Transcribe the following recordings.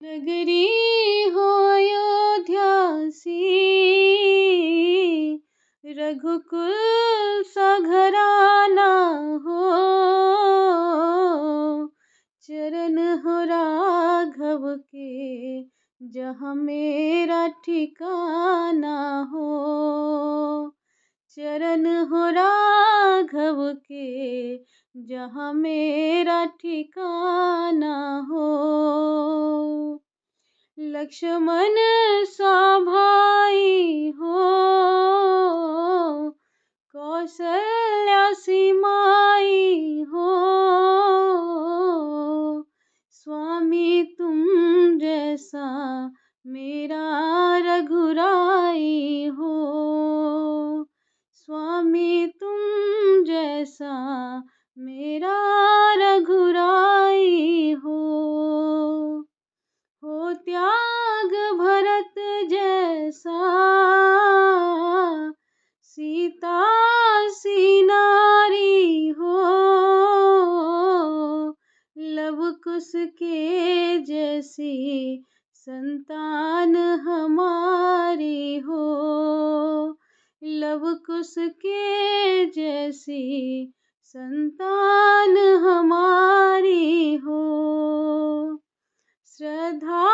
नगरी हो अयोध्या सी, रघुकुल सा घराना हो। चरण हो राघव के जहाँ मेरा ठिकाना हो। चरण हो राघव के जहाँ मेरा ठिकाना हो। लक्ष्मण सा भाई हो, कौशल्या सी माई हो। स्वामी तुम जैसा मेरा रघुराई हो। स्वामी तुम जैसा मेरा रघुराई हो। त्याग भरत जैसा, सीता सी नारी हो। लव कुश के जैसी संतान हमारी हो। लव कुश के जैसी संतान हमारी हो। श्रद्धा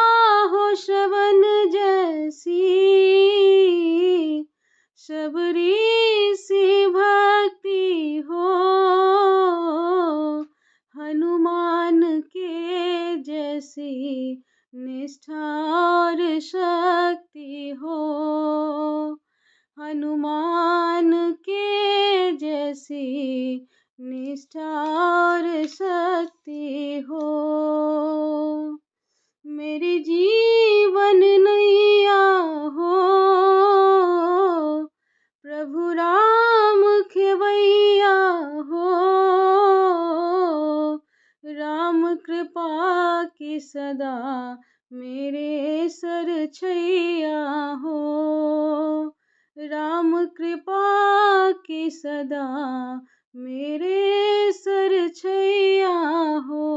हो श्रवण जैसी, शबरी सी भक्ति हो। हनुमान के जैसी निष्ठा और शक्ति हो। हनुमान के जैसी निष्ठा और शक्ति हो। मेरी जीवन नैया हो, प्रभु राम खेवैया हो। राम कृपा की सदा मेरे सर छैया हो। राम कृपा की सदा मेरे सर छैया हो।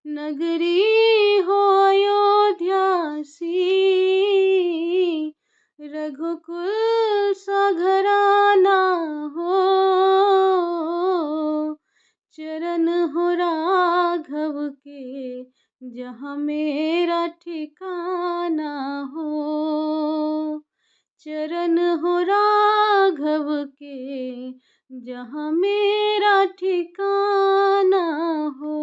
नगरी हो अयोध्या सी, रघुकुल सा घराना हो। चरण हो राघव के जहाँ मेरा ठिकाना हो। चरण हो राघव के जहाँ मेरा ठिकाना हो।